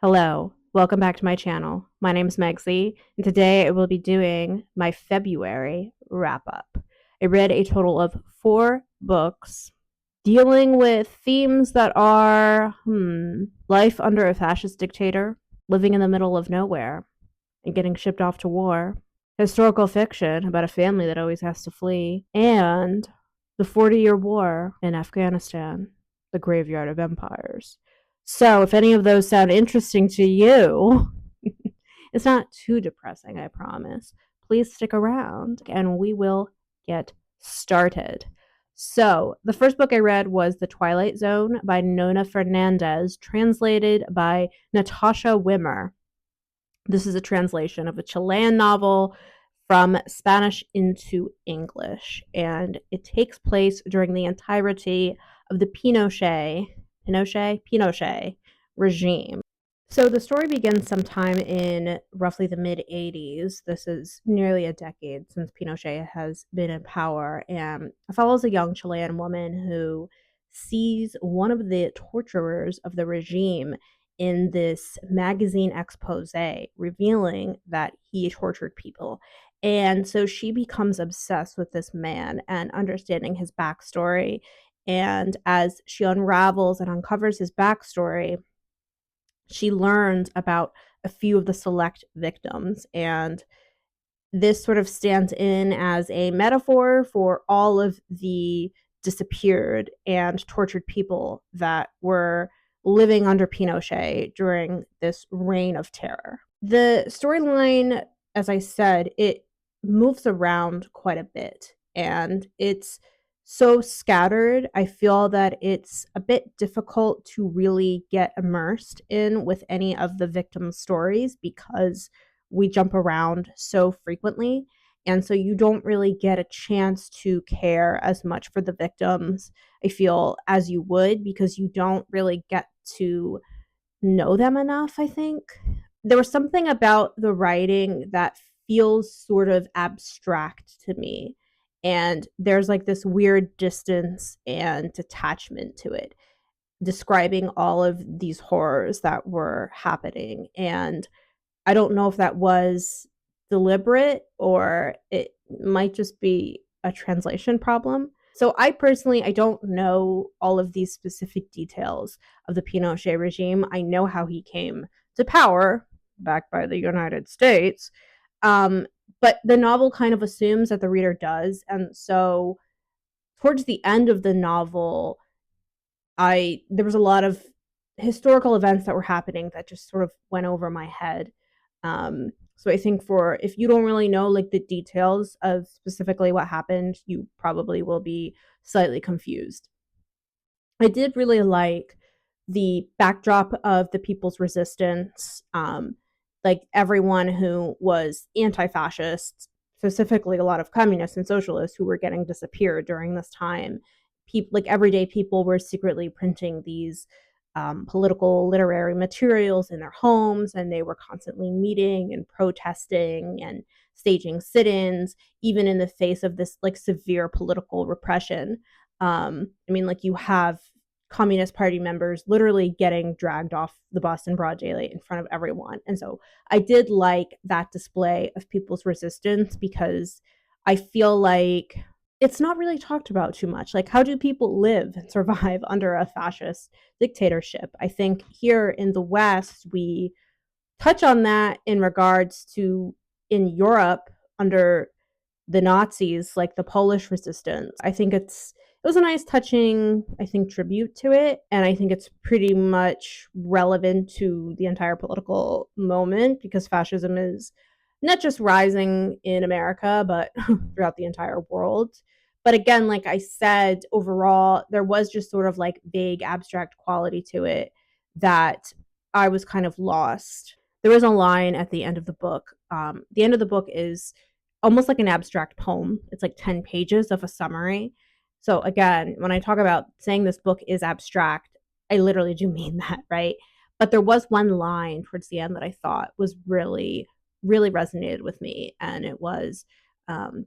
Hello, welcome back to my channel. My name is Megzy, and today I will be doing my February wrap up. I read a total of 4 books dealing with themes that are life under a fascist dictator, living in the middle of nowhere, and getting shipped off to war, historical fiction about a family that always has to flee, and the 40-year war in Afghanistan, the graveyard of empires. So, if any of those sound interesting to you, it's not too depressing, I promise. Please stick around and we will get started. So, the first book I read was The Twilight Zone by Nona Fernández, translated by Natasha Wimmer. This is a translation of a Chilean novel from Spanish into English, and it takes place during the entirety of the Pinochet regime. So the story begins sometime in roughly the mid-80s. This is nearly a decade since Pinochet has been in power, and it follows a young Chilean woman who sees one of the torturers of the regime in this magazine expose revealing that he tortured people. And so she becomes obsessed with this man and understanding his backstory. And as she unravels and uncovers his backstory, she learns about a few of the select victims. And this sort of stands in as a metaphor for all of the disappeared and tortured people that were living under Pinochet during this reign of terror. The storyline, as I said, it moves around quite a bit, and it's so scattered. I feel that it's a bit difficult to really get immersed in with any of the victims' stories because we jump around so frequently. And so you don't really get a chance to care as much for the victims, I feel, as you would, because you don't really get to know them enough, I think. There was something about the writing that feels sort of abstract to me. And there's like this weird distance and detachment to it, describing all of these horrors that were happening. And I don't know if that was deliberate or it might just be a translation problem. So I personally, I don't know all of these specific details of the Pinochet regime. I know how he came to power, backed by the United States. Um, but the novel kind of assumes that the reader does. And so towards the end of the novel, there was a lot of historical events that were happening that just sort of went over my head. So I think for if you don't really know like the details of specifically what happened, you probably will be slightly confused. I did really like the backdrop of the people's resistance, like everyone who was anti-fascist, specifically a lot of communists and socialists who were getting disappeared during this time. People, like everyday people, were secretly printing these political literary materials in their homes, and they were constantly meeting and protesting and staging sit-ins, even in the face of this like severe political repression. I mean, like you have Communist Party members literally getting dragged off the bus in broad daylight in front of everyone. And so I did like that display of people's resistance because I feel like it's not really talked about too much. Like, how do people live and survive under a fascist dictatorship? I think here in the West, we touch on that in regards to in Europe under the Nazis, like the Polish resistance. I think it was a nice touching, I think, tribute to it. And I think it's pretty much relevant to the entire political moment because fascism is not just rising in America, but throughout the entire world. But again, like I said, overall, there was just sort of like vague abstract quality to it that I was kind of lost. There was a line at the end of the book. The end of the book is almost like an abstract poem. It's like 10 pages of a summary. So again, when I talk about saying this book is abstract, I literally do mean that, right? But there was one line towards the end that I thought was really, really resonated with me. And it was,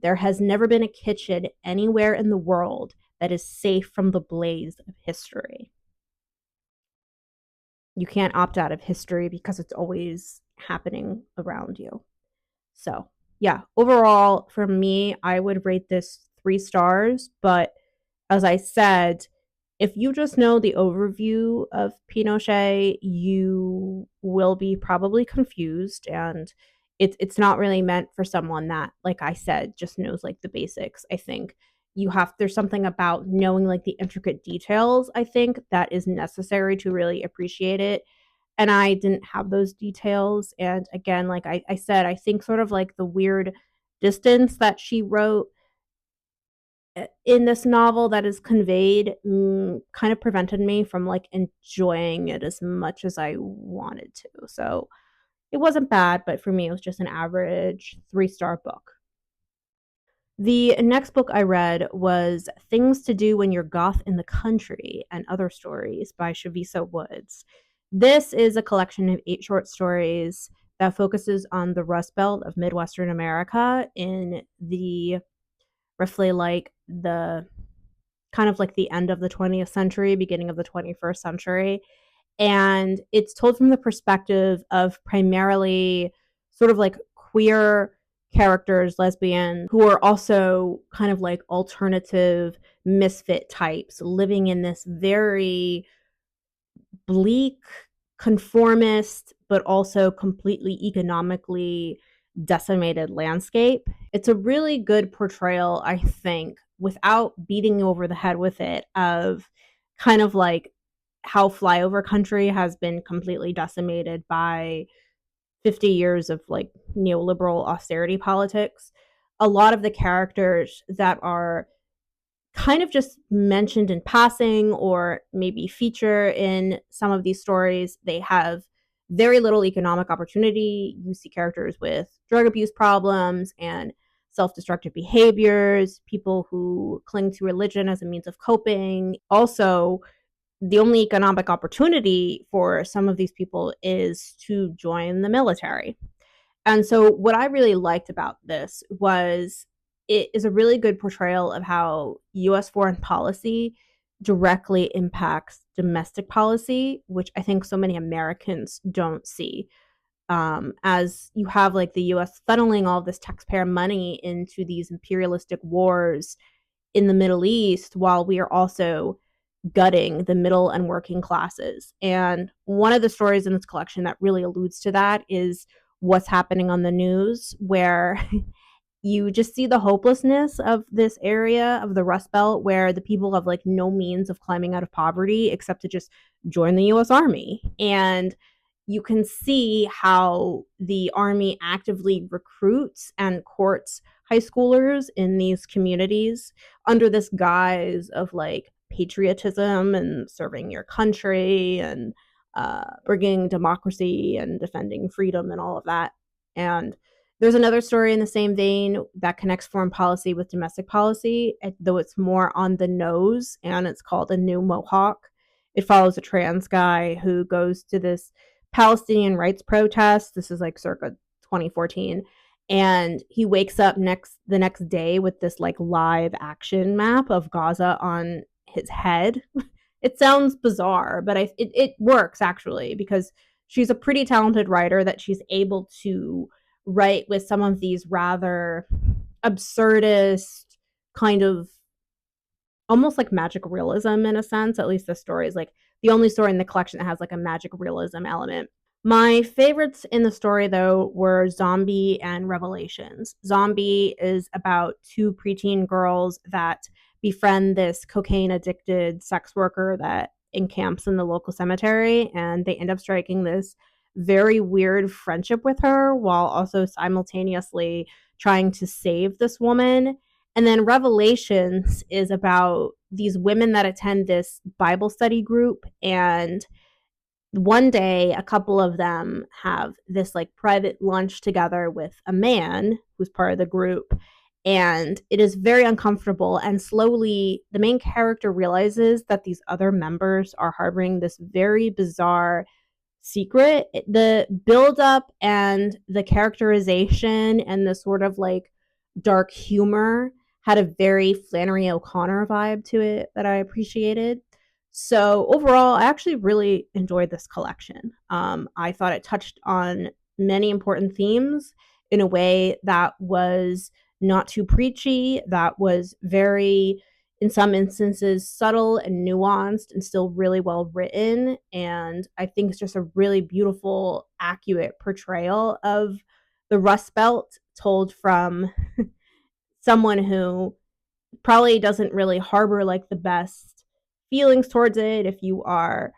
there has never been a kitchen anywhere in the world that is safe from the blaze of history. You can't opt out of history because it's always happening around you. So, yeah, overall, for me, I would rate this 3 stars. But as I said, if you just know the overview of Pinochet, you will be probably confused, and it's not really meant for someone that, like I said, just knows like the basics. I think there's something about knowing like the intricate details, I think, that is necessary to really appreciate it. And I didn't have those details. And again, like I said, I think sort of like the weird distance that she wrote in this novel that is conveyed kind of prevented me from like enjoying it as much as I wanted to. So it wasn't bad, but for me, it was just an average 3-star book. The next book I read was Things to Do When You're Goth in the Country and Other Stories by Chavisa Woods. This is a collection of 8 short stories that focuses on the Rust Belt of Midwestern America in the roughly like the kind of like the end of the 20th century, beginning of the 21st century. And it's told from the perspective of primarily sort of like queer characters, lesbian, who are also kind of like alternative misfit types living in this very bleak, conformist, but also completely economically decimated landscape. It's a really good portrayal, I think, without beating you over the head with it, of kind of like how flyover country has been completely decimated by 50 years of like neoliberal austerity politics. A lot of the characters that are kind of just mentioned in passing or maybe feature in some of these stories, they have very little economic opportunity. You see characters with drug abuse problems and self-destructive behaviors, people who cling to religion as a means of coping. Also, the only economic opportunity for some of these people is to join the military. And so, what I really liked about this was it is a really good portrayal of how US foreign policy directly impacts domestic policy, which I think so many Americans don't see. As you have like the US funneling all this taxpayer money into these imperialistic wars in the Middle East, while we are also gutting the middle and working classes. And one of the stories in this collection that really alludes to that is what's happening on the news, where you just see the hopelessness of this area of the Rust Belt where the people have like no means of climbing out of poverty except to just join the US Army. And you can see how the Army actively recruits and courts high schoolers in these communities under this guise of like patriotism and serving your country and bringing democracy and defending freedom and all of that. And there's another story in the same vein that connects foreign policy with domestic policy, though it's more on the nose, and it's called A New Mohawk. It follows a trans guy who goes to this Palestinian rights protest. This is like circa 2014. And he wakes up the next day with this like live action map of Gaza on his head. It sounds bizarre, but it works actually, because she's a pretty talented writer that she's able to write with some of these rather absurdist kind of almost like magic realism in a sense. At least the story is like the only story in the collection that has like a magic realism element. My favorites in the story, though, were Zombie and Revelations. Zombie is about 2 preteen girls that befriend this cocaine addicted sex worker that encamps in the local cemetery, and they end up striking this very weird friendship with her while also simultaneously trying to save this woman. And then Revelations is about these women that attend this Bible study group, and one day a couple of them have this like private lunch together with a man who's part of the group, and it is very uncomfortable, and slowly the main character realizes that these other members are harboring this very bizarre secret. The build up and the characterization and the sort of like dark humor had a very Flannery O'Connor vibe to it that I appreciated. So overall, I actually really enjoyed this collection. I thought it touched on many important themes in a way that was not too preachy, that was very, in some instances, subtle and nuanced and still really well written. And I think it's just a really beautiful, accurate portrayal of the Rust Belt told from someone who probably doesn't really harbor like the best feelings towards it if you are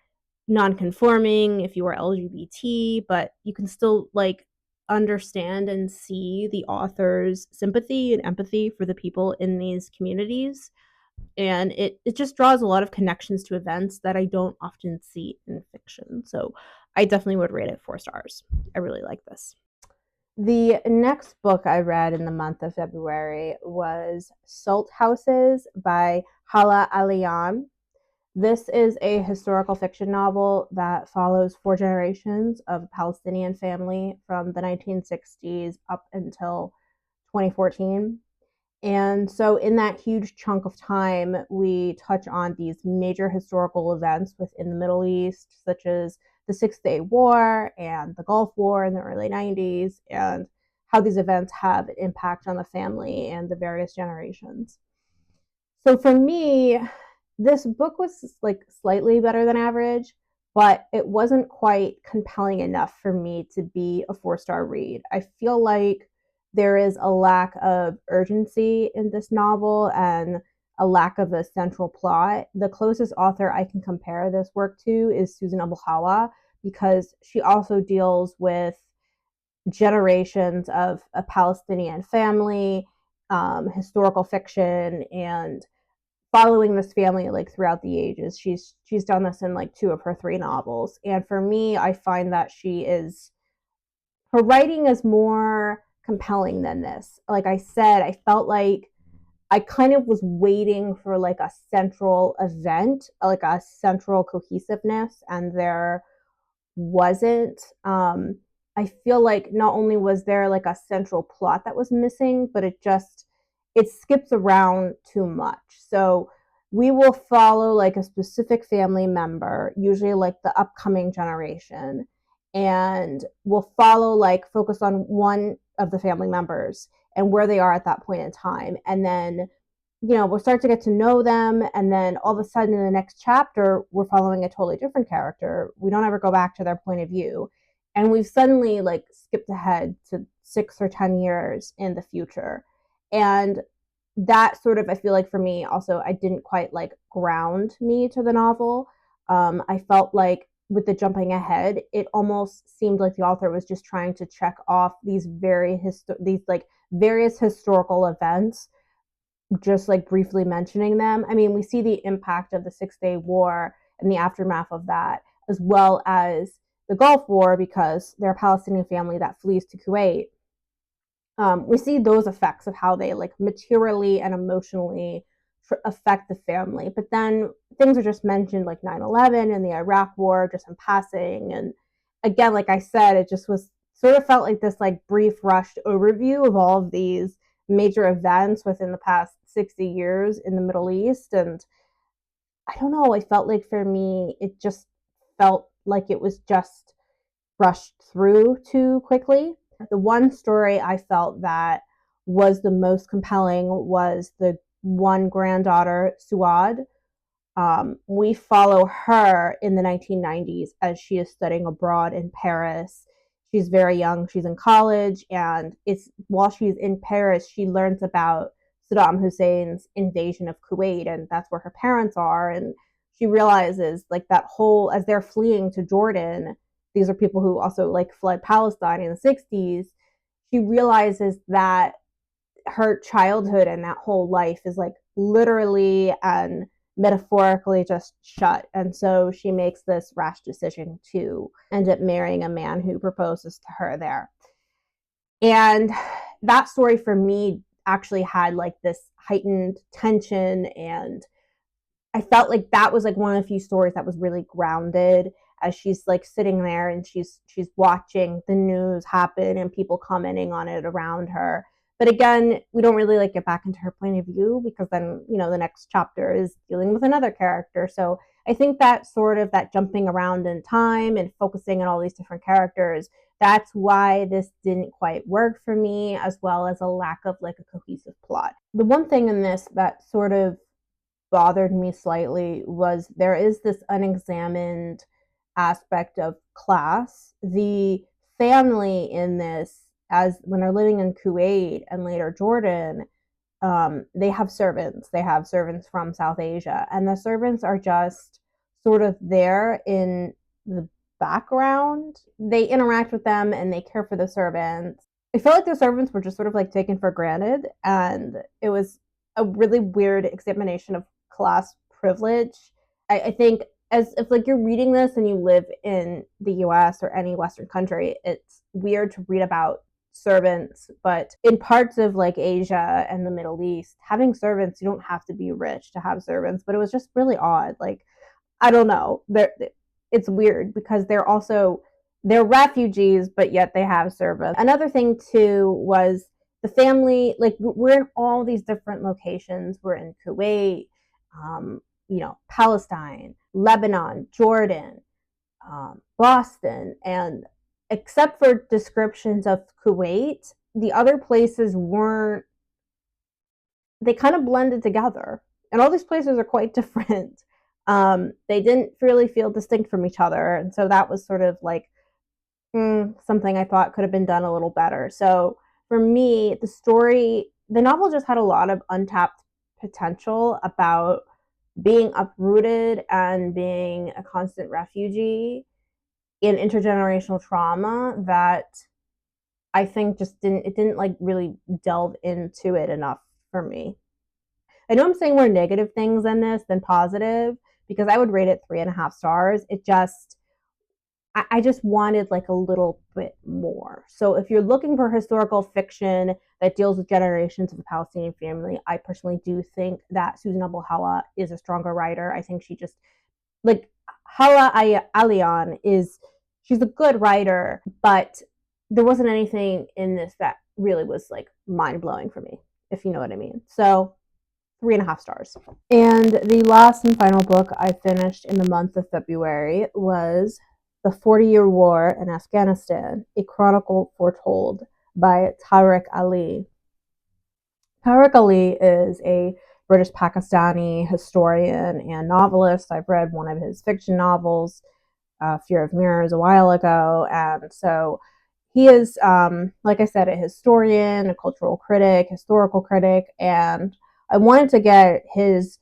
non-conforming, if you are LGBT, but you can still like understand and see the author's sympathy and empathy for the people in these communities. And it just draws a lot of connections to events that I don't often see in fiction. So I definitely would rate it 4 stars. I really like this. The next book I read in the month of February was Salt Houses by Hala Alyan. This is a historical fiction novel that follows 4 generations of a Palestinian family from the 1960s up until 2014. And so, in that huge chunk of time, we touch on these major historical events within the Middle East, such as the Six Day War and the Gulf War in the early 90s, and how these events have an impact on the family and the various generations. So, for me, this book was like slightly better than average, but it wasn't quite compelling enough for me to be a 4 star read. I feel like there is a lack of urgency in this novel and a lack of a central plot. The closest author I can compare this work to is Susan Abuhawa, because she also deals with generations of a Palestinian family, historical fiction, and following this family like throughout the ages. She's done this in like 2 of her 3 novels. And for me, I find that her writing is more compelling than this. Like I said, I felt like I kind of was waiting for like a central event, like a central cohesiveness, and there wasn't. I feel like not only was there like a central plot that was missing, but it skips around too much. So we will follow like a specific family member, usually like the upcoming generation, and we'll follow like focus on one of the family members and where they are at that point in time. And then we'll start to get to know them. And then all of a sudden in the next chapter, we're following a totally different character. We don't ever go back to their point of view. And we've suddenly like skipped ahead to 6 or 10 years in the future. And that sort of, I feel like for me also, I didn't quite like ground me to the novel. I felt like with the jumping ahead, it almost seemed like the author was just trying to check off these various historical events, just like briefly mentioning them. I mean, we see the impact of the 6 Day War and the aftermath of that, as well as the Gulf War, because they're a Palestinian family that flees to Kuwait. We see those effects of how they like materially and emotionally affect the family. But then things are just mentioned like 9/11 and the Iraq War just in passing. And again, like I said, it just was sort of felt like this like brief rushed overview of all of these major events within the past 60 years in the Middle East. And I don't know, I felt like for me, it just felt like it was just rushed through too quickly. The one story I felt that was the most compelling was the one granddaughter, Suad. We follow her in the 1990s as she is studying abroad in Paris. She's very young, she's in college, and it's while she's in Paris, she learns about Saddam Hussein's invasion of Kuwait, and that's where her parents are. And she realizes like that whole, as they're fleeing to Jordan, these are people who also like fled Palestine in the 60s. She realizes that her childhood and that whole life is like literally and metaphorically just shut. And so she makes this rash decision to end up marrying a man who proposes to her there. And that story for me actually had like this heightened tension, and I felt like that was like one of the few stories that was really grounded, as she's like sitting there and she's watching the news happen and people commenting on it around her. But again, we don't really like get back into her point of view, because then the next chapter is dealing with another character. So I think that sort of that jumping around in time and focusing on all these different characters, that's why this didn't quite work for me, as well as a lack of like a cohesive plot. The one thing in this that sort of bothered me slightly was there is this unexamined aspect of class. The family in this, as when they're living in Kuwait and later Jordan, they have servants. They have servants from South Asia, and the servants are just sort of there in the background. They interact with them and they care for the servants. I felt like the servants were just sort of like taken for granted, and it was a really weird examination of class privilege. I think as if like you're reading this and you live in the US or any Western country, it's weird to read about servants, but in parts of like Asia and the Middle East, having servants, you don't have to be rich to have servants, but it was just really odd. Like, I don't know. It's weird because they're refugees, but yet they have servants. Another thing too was the family, like we're in all these different locations. We're in Kuwait, Palestine, Lebanon, Jordan, Boston, and except for descriptions of Kuwait, the other places weren't, they kind of blended together. And all these places are quite different. They didn't really feel distinct from each other. And so that was sort of like something I thought could have been done a little better. So for me, the novel just had a lot of untapped potential about being uprooted and being a constant refugee in intergenerational trauma that I think didn't like really delve into it enough for me. I know I'm saying more negative things in this than positive because I would rate it 3.5 stars. I just wanted like a little bit more. So if you're looking for historical fiction that deals with generations of the Palestinian family, I personally do think that Susan Abdul Hala is a stronger writer. I think she just like Hala Alyan she's a good writer, but there wasn't anything in this that really was like mind blowing for me, if you know what I mean. So 3.5 stars. And the last and final book I finished in the month of February was The 40-Year War in Afghanistan, a Chronicle Foretold by Tariq Ali. Tariq Ali is a British Pakistani historian and novelist. I've read one of his fiction novels, Fear of Mirrors, a while ago. And so he is, like I said, a historian, a cultural critic, historical critic, and I wanted to get his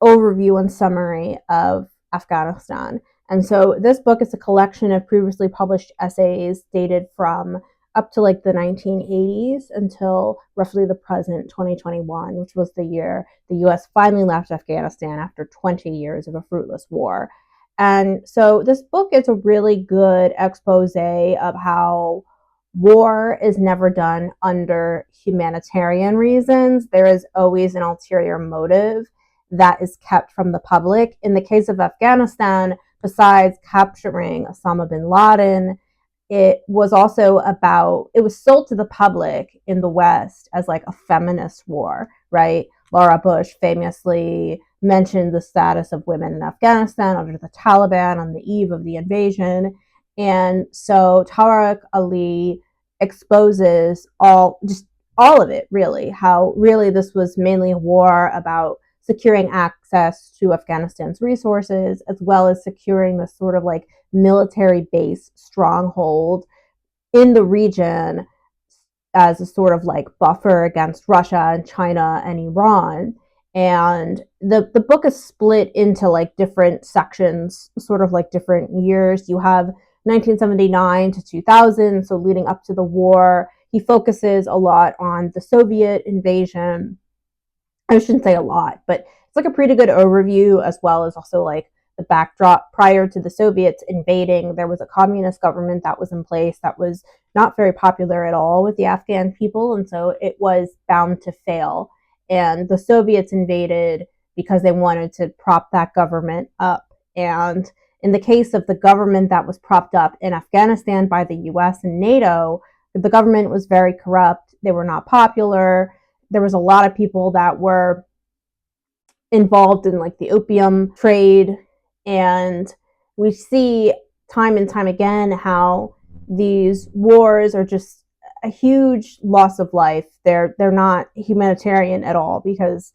overview and summary of Afghanistan. And so this book is a collection of previously published essays dated from up to like the 1980s until roughly the present 2021, which was the year the US finally left Afghanistan after 20 years of a fruitless war. And so this book is a really good expose of how war is never done under humanitarian reasons. There is always an ulterior motive that is kept from the public. In the case of Afghanistan, besides capturing Osama bin Laden, it was sold to the public in the West as like a feminist war, right? Laura Bush famously mentioned the status of women in Afghanistan under the Taliban on the eve of the invasion. And so Tariq Ali exposes all of it, really, how really this was mainly a war about securing access to Afghanistan's resources, as well as securing this sort of like military base stronghold in the region as a sort of like buffer against Russia and China and Iran. And the book is split into like different sections, sort of like different years. You have 1979 to 2000, so leading up to the war. He focuses a lot on the Soviet invasion. I shouldn't say a lot, but it's like a pretty good overview, as well as also like the backdrop. Prior to the Soviets invading, there was a communist government that was in place that was not very popular at all with the Afghan people, and so it was bound to fail. And the Soviets invaded because they wanted to prop that government up. And in the case of the government that was propped up in Afghanistan by the US and NATO, the government was very corrupt. They were not popular. There was a lot of people that were involved in like the opium trade And we see time and time again how these wars are just a huge loss of life. They're not humanitarian at all, because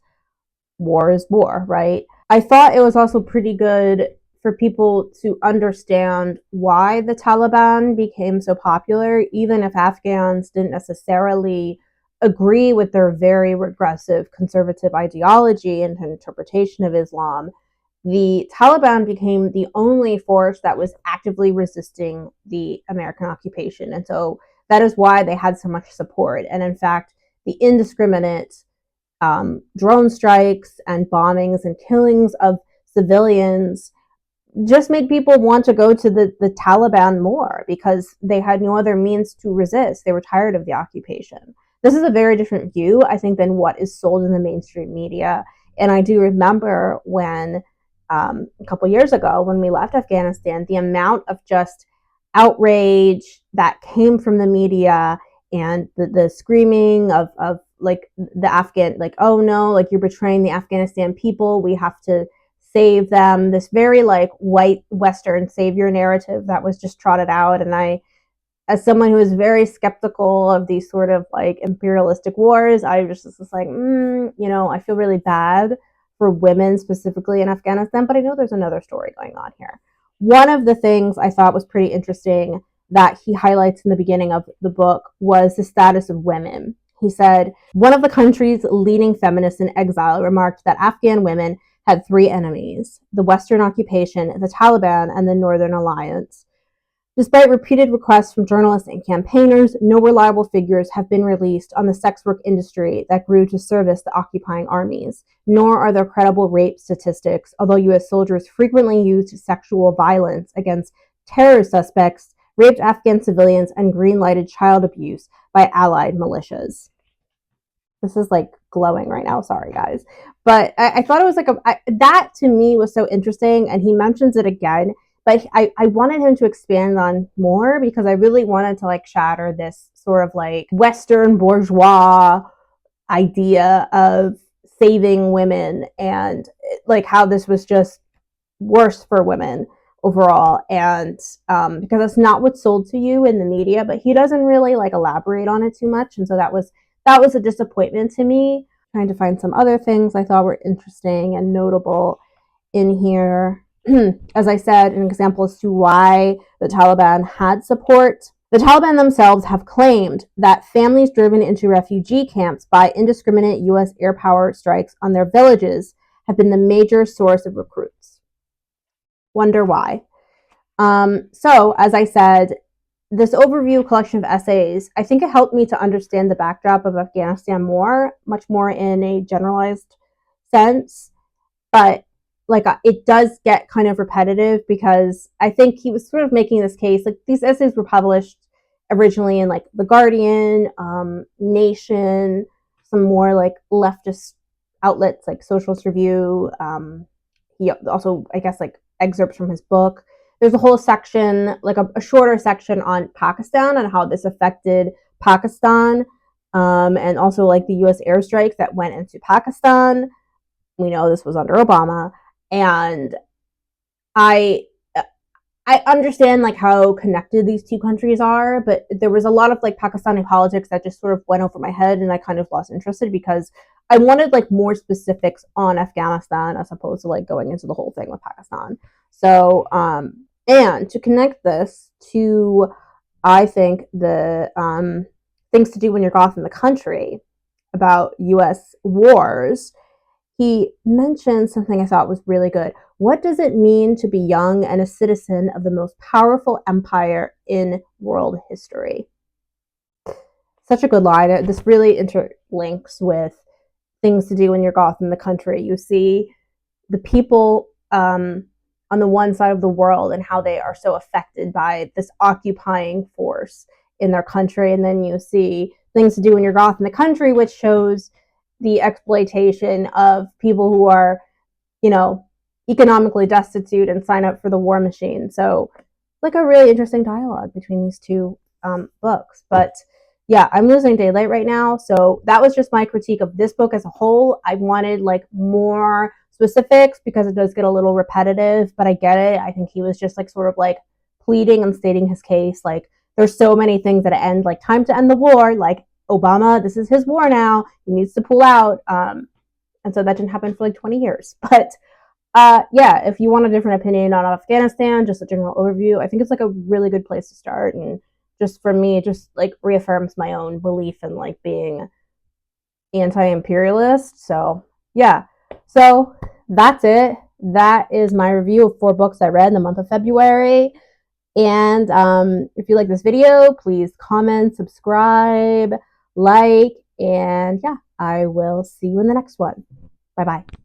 war is war, right? I thought it was also pretty good for people to understand why the Taliban became so popular, even if Afghans didn't necessarily agree with their very regressive conservative ideology and interpretation of Islam. The Taliban became the only force that was actively resisting the American occupation. And so that is why they had so much support. And in fact, the indiscriminate drone strikes and bombings and killings of civilians just made people want to go to the Taliban more, because they had no other means to resist. They were tired of the occupation. This is a very different view, I think, than what is sold in the mainstream media. And I do remember when a couple years ago, when we left Afghanistan, the amount of just outrage that came from the media, and the screaming of like the Afghan, like, oh no, like you're betraying the Afghanistan people, we have to save them. This very like white Western savior narrative that was just trotted out. And I, as someone who is very skeptical of these sort of like imperialistic wars, I just was like, I feel really bad for women specifically in Afghanistan, but I know there's another story going on here. One of the things I thought was pretty interesting that he highlights in the beginning of the book was the status of women. He said, one of the country's leading feminists in exile remarked that Afghan women had three enemies: the Western occupation, the Taliban, and the Northern Alliance. Despite repeated requests from journalists and campaigners, no reliable figures have been released on the sex work industry that grew to service the occupying armies, nor are there credible rape statistics, although U.S. soldiers frequently used sexual violence against terror suspects, raped Afghan civilians, and green-lighted child abuse by allied militias. This is like glowing right now, sorry guys. But I thought it was like that to me was so interesting, and he mentions it again, but I wanted him to expand on more, because I really wanted to like shatter this sort of like Western bourgeois idea of saving women, and like how this was just worse for women overall. And because it's not what's sold to you in the media, but he doesn't really like elaborate on it too much. And so that was a disappointment to me. Trying to find some other things I thought were interesting and notable in here. As I said, an example as to why the Taliban had support. The Taliban themselves have claimed that families driven into refugee camps by indiscriminate U.S. air power strikes on their villages have been the major source of recruits. Wonder why. So, as I said, this overview collection of essays, I think it helped me to understand the backdrop of Afghanistan much more in a generalized sense. But like it does get kind of repetitive, because I think he was sort of making this case. Like these essays were published originally in like The Guardian, Nation, some more like leftist outlets like Socialist Review. He also, I guess, like excerpts from his book. There's a whole section, like a shorter section on Pakistan and how this affected Pakistan, and also like the U.S. airstrikes that went into Pakistan. We know this was under Obama, and I understand like how connected these two countries are, but there was a lot of like Pakistani politics that just sort of went over my head, and I kind of lost interest because I wanted like more specifics on Afghanistan as opposed to like going into the whole thing with Pakistan. So, and to connect this to, I think, the things to do when you're Goth in the country about U.S. wars, he mentioned something I thought was really good. What does it mean to be young and a citizen of the most powerful empire in world history? Such a good line. This really interlinks with things to do when you're Goth in the country. You see the people on the one side of the world and how they are so affected by this occupying force in their country. And then you see things to do when you're Goth in the country, which shows the exploitation of people who are, economically destitute and sign up for the war machine. So like a really interesting dialogue between these two books. But yeah, I'm losing daylight right now. So that was just my critique of this book as a whole. I wanted like more specifics because it does get a little repetitive, but I get it. I think he was just like sort of like pleading and stating his case. Like there's so many things that end like time to end the war, like Obama, this is his war now, he needs to pull out. And so that didn't happen for like 20 years. But yeah, if you want a different opinion on Afghanistan, just a general overview, I think it's like a really good place to start. And just for me, it just like reaffirms my own belief in like being anti-imperialist. So yeah, so that's it. That is my review of 4 books I read in the month of February. And if you like this video, please comment, subscribe, like, and yeah, I will see you in the next one. Bye bye.